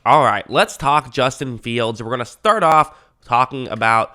All right, let's talk Justin Fields. We're going to start off talking about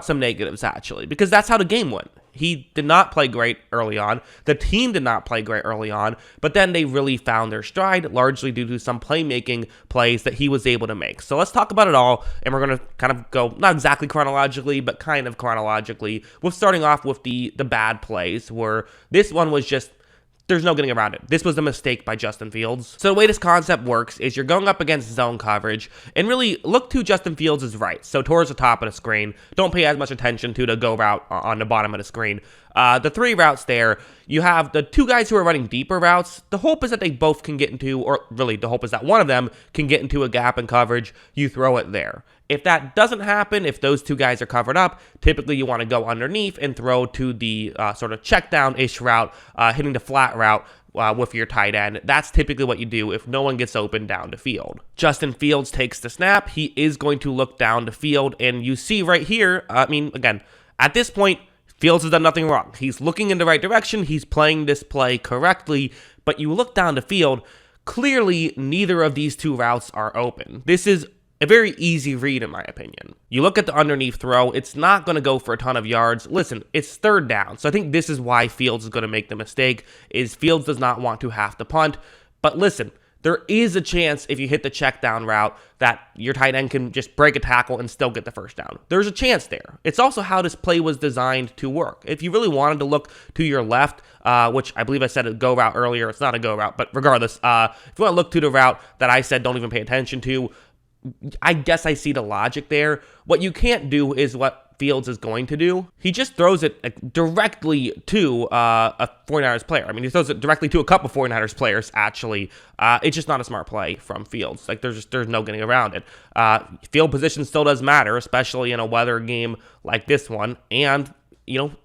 some negatives, actually, because that's how the game went. He did not play great early on. The team did not play great early on, but then they really found their stride, largely due to some playmaking plays that he was able to make. So let's talk about it all, and we're going to kind of go, not exactly chronologically, but kind of chronologically. We're starting off with the bad plays, where this one was just, there's no getting around it. This was a mistake by Justin Fields. So the way this concept works is you're going up against zone coverage, and really look to Justin Fields' right, so towards the top of the screen. Don't pay as much attention to the go route on the bottom of the screen. The three routes there, you have the two guys who are running deeper routes. The hope is that they both can get into, or really the hope is that one of them can get into a gap in coverage. You throw it there. If that doesn't happen, if those two guys are covered up, typically you want to go underneath and throw to the sort of check down-ish route, hitting the flat route with your tight end. That's typically what you do if no one gets open down the field. Justin Fields takes the snap. He is going to look down the field, and you see right here, again, at this point, Fields has done nothing wrong. He's looking in the right direction. He's playing this play correctly, but you look down the field, clearly neither of these two routes are open. This is a very easy read, in my opinion. You look at the underneath throw, it's not going to go for a ton of yards. Listen, it's third down, so I think this is why Fields is going to make the mistake, is Fields does not want to have to punt. But listen, there is a chance if you hit the check down route that your tight end can just break a tackle and still get the first down. There's a chance there. It's also how this play was designed to work. If you really wanted to look to your left, which I believe I said a go route earlier, it's not a go route, but regardless, if you want to look to the route that I said don't even pay attention to, I guess I see the logic there. What you can't do is what Fields is going to do. He just throws it directly to a 49ers player. I mean, he throws it directly to a couple 49ers players, actually. It's just not a smart play from Fields. Like, there's no getting around it. Field position still does matter, especially in a weather game like this one. And,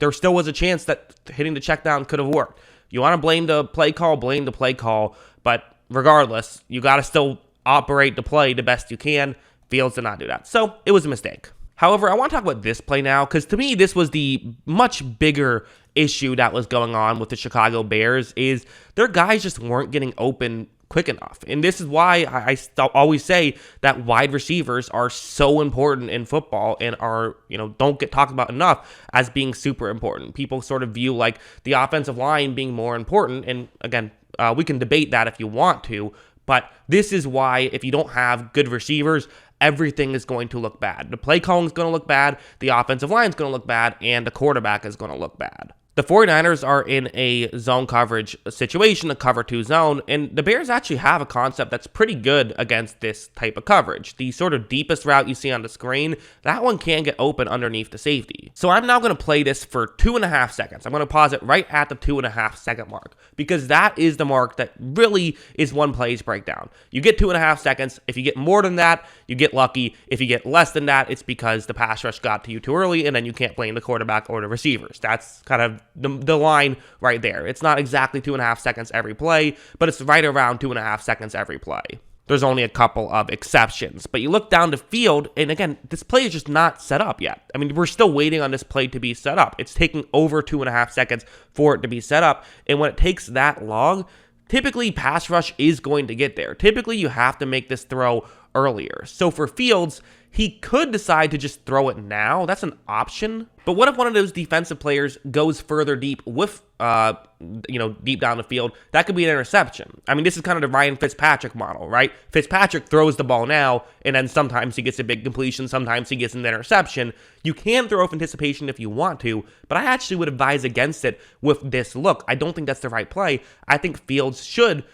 there still was a chance that hitting the check down could have worked. You want to blame the play call, but regardless, you got to still operate the play the best you can. Fields did not do that. So it was a mistake. However, I want to talk about this play now, because to me, this was the much bigger issue that was going on with the Chicago Bears, is their guys just weren't getting open quick enough. And this is why I always say that wide receivers are so important in football and are, don't get talked about enough as being super important. People sort of view like the offensive line being more important. And again, we can debate that if you want to, but this is why if you don't have good receivers, everything is going to look bad. The play calling is going to look bad, the offensive line is going to look bad, and the quarterback is going to look bad. The 49ers are in a zone coverage situation, a cover 2 zone, and the Bears actually have a concept that's pretty good against this type of coverage. The sort of deepest route you see on the screen, that one can get open underneath the safety. So I'm now going to play this for 2.5 seconds. I'm going to pause it right at the 2.5 second mark, because that is the mark that really is one play's breakdown. You get 2.5 seconds. If you get more than that, you get lucky. If you get less than that, it's because the pass rush got to you too early, and then you can't blame the quarterback or the receivers. That's kind of the line right there. It's not exactly 2.5 seconds every play, but it's right around 2.5 seconds every play. There's only a couple of exceptions, but you look down the field, and again, this play is just not set up yet. I mean, we're still waiting on this play to be set up. It's taking over 2.5 seconds for it to be set up, and when it takes that long, typically pass rush is going to get there. Typically, you have to make this throw earlier. So for Fields, he could decide to just throw it now. That's an option. But what if one of those defensive players goes further deep with, deep down the field? That could be an interception. I mean, this is kind of the Ryan Fitzpatrick model, right? Fitzpatrick throws the ball now, and then sometimes he gets a big completion, sometimes he gets an interception. You can throw with anticipation if you want to, but I actually would advise against it with this look. I don't think that's the right play. I think Fields should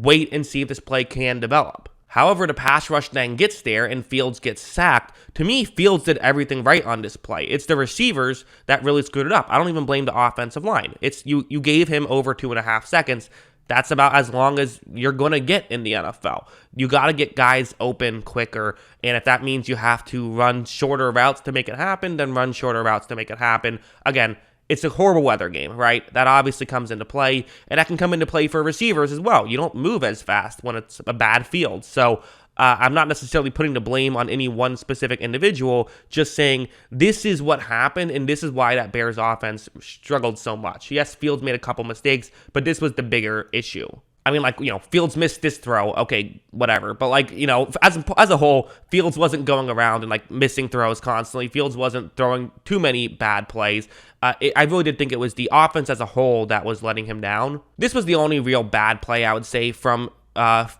wait and see if this play can develop. However, the pass rush then gets there and Fields gets sacked. To me, Fields did everything right on this play. It's the receivers that really screwed it up. I don't even blame the offensive line. It's you gave him over 2.5 seconds. That's about as long as you're going to get in the NFL. You got to get guys open quicker, and if that means you have to run shorter routes to make it happen, then run shorter routes to make it happen. Again, it's a horrible weather game, right? That obviously comes into play, and that can come into play for receivers as well. You don't move as fast when it's a bad field. So I'm not necessarily putting the blame on any one specific individual, just saying this is what happened, and this is why that Bears offense struggled so much. Yes, Fields made a couple mistakes, but this was the bigger issue. I mean, like, Fields missed this throw. Okay, whatever. But, like, as a whole, Fields wasn't going around and, like, missing throws constantly. Fields wasn't throwing too many bad plays. I really did think it was the offense as a whole that was letting him down. This was the only real bad play, I would say, from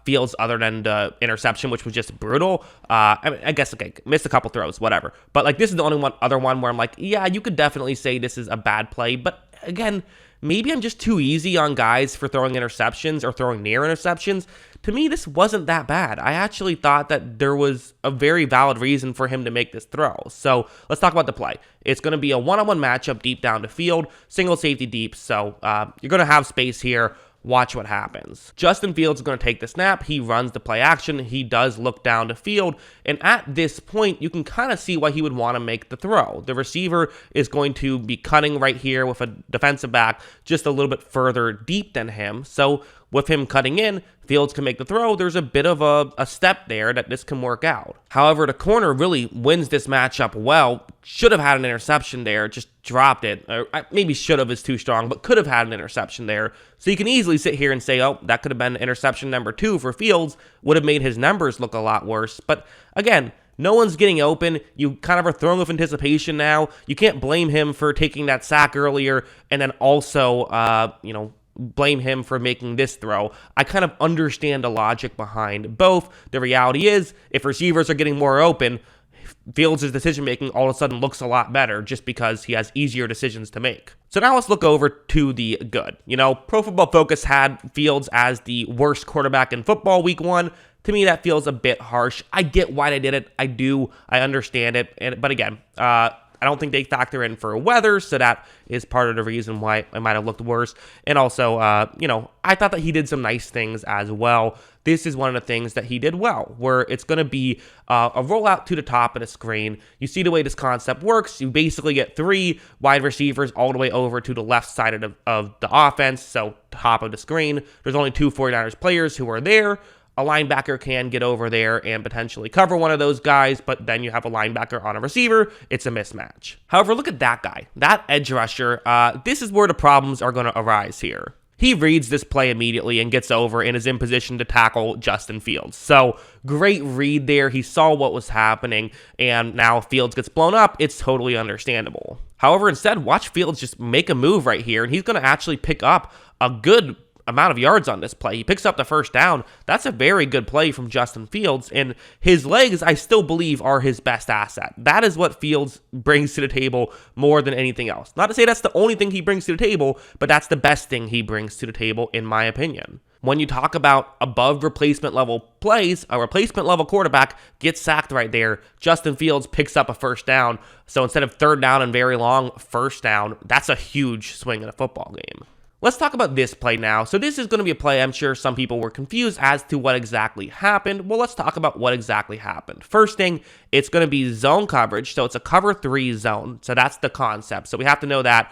Fields other than the interception, which was just brutal. I mean, I guess, okay, missed a couple throws, whatever. But, like, this is the only other one where I'm like, yeah, you could definitely say this is a bad play. But, again, maybe I'm just too easy on guys for throwing interceptions or throwing near interceptions. To me, this wasn't that bad. I actually thought that there was a very valid reason for him to make this throw. So let's talk about the play. It's going to be a one-on-one matchup deep down the field, single safety deep. So you're going to have space here. Watch what happens. Justin Fields is going to take the snap. He runs the play action. He does look down the field. And at this point, you can kind of see why he would want to make the throw. The receiver is going to be cutting right here with a defensive back just a little bit further deep than him. So with him cutting in, Fields can make the throw. There's a bit of a step there that this can work out. However, the corner really wins this matchup well. Should have had an interception there, just dropped it. Or maybe should have is too strong, but could have had an interception there. So you can easily sit here and say, oh, that could have been interception number 2 for Fields. Would have made his numbers look a lot worse. But again, no one's getting open. You kind of are throwing with anticipation now. You can't blame him for taking that sack earlier and then also, blame him for making this throw. I kind of understand the logic behind both. The reality is, if receivers are getting more open, Fields' decision-making all of a sudden looks a lot better just because he has easier decisions to make. So now let's look over to the good. Pro Football Focus had Fields as the worst quarterback in football week 1. To me, that feels a bit harsh. I get why they did it. I do. I understand it. But again, I don't think they factor in for weather, so that is part of the reason why it might have looked worse. And also, I thought that he did some nice things as well. This is one of the things that he did well, where it's going to be a rollout to the top of the screen. You see the way this concept works. You basically get 3 wide receivers all the way over to the left side of the offense, so top of the screen. There's only 2 49ers players who are there. A linebacker can get over there and potentially cover one of those guys, but then you have a linebacker on a receiver. It's a mismatch. However, look at that guy, that edge rusher. This is where the problems are going to arise here. He reads this play immediately and gets over and is in position to tackle Justin Fields. So great read there. He saw what was happening, and now Fields gets blown up. It's totally understandable. However, instead, watch Fields just make a move right here, and he's going to actually pick up a good amount of yards on this play. He picks up the first down. That's a very good play from Justin Fields, and his legs, I still believe, are his best asset. That is what Fields brings to the table more than anything else. Not to say that's the only thing he brings to the table, but that's the best thing he brings to the table, in my opinion. When you talk about above replacement level plays, a replacement level quarterback gets sacked right there. Justin Fields picks up a first down. So instead of third down and very long, first down, that's a huge swing in a football game. Let's talk about this play now. So this is going to be a play I'm sure some people were confused as to what exactly happened. Well, let's talk about what exactly happened. First thing, it's going to be zone coverage. So it's a cover 3 zone. So that's the concept. So we have to know that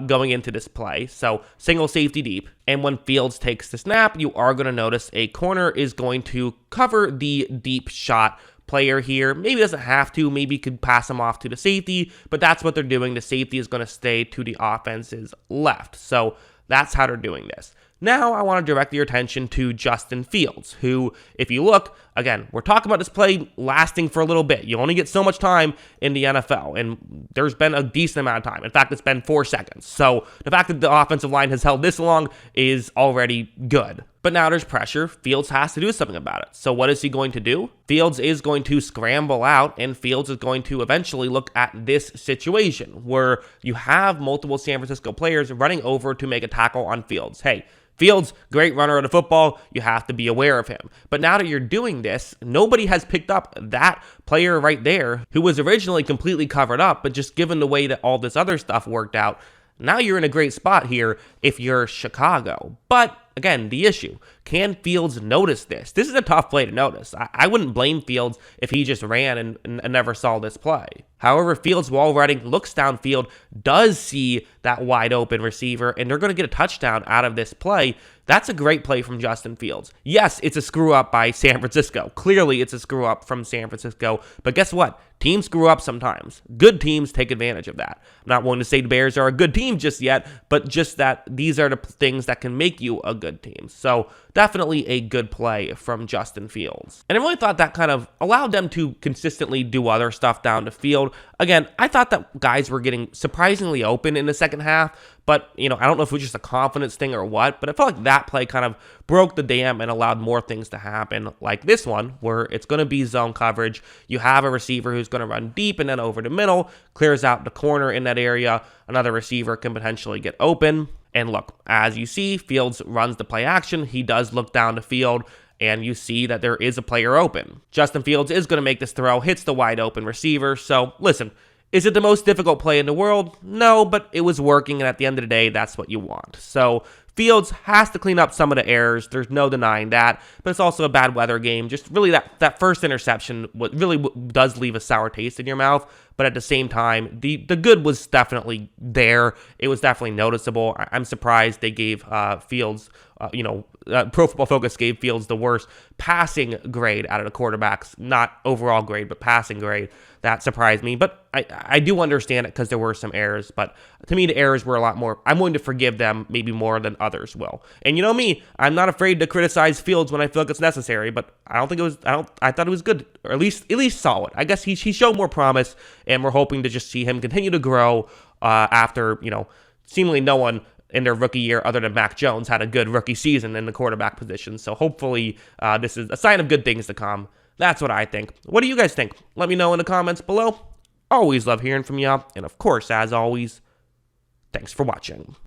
going into this play. So single safety deep. And when Fields takes the snap, you are going to notice a corner is going to cover the deep shot player here. Maybe doesn't have to, maybe could pass him off to the safety, but that's what they're doing. The safety is going to stay to the offense's left. So that's how they're doing this. Now I want to direct your attention to Justin Fields, who, if you look, again, we're talking about this play lasting for a little bit. You only get so much time in the NFL, and there's been a decent amount of time. In fact, it's been 4 seconds. So the fact that the offensive line has held this long is already good. But now there's pressure. Fields has to do something about it. So what is he going to do? Fields is going to scramble out, and Fields is going to eventually look at this situation where you have multiple San Francisco players running over to make a tackle on Fields. Hey, Fields, great runner of the football. You have to be aware of him. But now that you're doing this, nobody has picked up that player right there who was originally completely covered up, but just given the way that all this other stuff worked out, now you're in a great spot here if you're Chicago. But again, the issue, can Fields notice this? This is a tough play to notice. I wouldn't blame Fields if he just ran and never saw this play. However, Fields, while running, looks downfield, does see that wide open receiver, and they're going to get a touchdown out of this play That's a great play from Justin Fields. Yes, it's a screw up by San Francisco. Clearly, it's a screw up from San Francisco. But guess what? Teams screw up sometimes. Good teams take advantage of that. I'm not willing to say the Bears are a good team just yet, but just that these are the things that can make you a good team. So definitely a good play from Justin Fields. And I really thought that kind of allowed them to consistently do other stuff down the field. Again, I thought that guys were getting surprisingly open in the second half, but, I don't know if it was just a confidence thing or what, but I felt like that play kind of broke the dam and allowed more things to happen, like this one, where it's going to be zone coverage. You have a receiver who's going to run deep and then over the middle, clears out the corner in that area. Another receiver can potentially get open. And look, as you see, Fields runs the play action. He does look down the field, and you see that there is a player open. Justin Fields is going to make this throw, hits the wide open receiver. So listen, is it the most difficult play in the world? No, but it was working, and at the end of the day, that's what you want. So Fields has to clean up some of the errors. There's no denying that, but it's also a bad weather game. Just really that first interception really does leave a sour taste in your mouth, but at the same time, the good was definitely there. It was definitely noticeable. I'm surprised they gave Fields, Pro Football Focus gave Fields the worst passing grade out of the quarterbacks. Not overall grade, but passing grade. That surprised me, but I do understand it because there were some errors, but to me, the errors were a lot more. I'm willing to forgive them maybe more than others will. And you know me, I'm not afraid to criticize Fields when I feel like it's necessary, but I don't think it was, I thought it was good, or at least solid. I guess he showed more promise, and we're hoping to just see him continue to grow after, seemingly no one in their rookie year other than Mac Jones had a good rookie season in the quarterback position. So hopefully this is a sign of good things to come. That's what I think. What do you guys think? Let me know in the comments below. Always love hearing from y'all. And of course, as always, thanks for watching.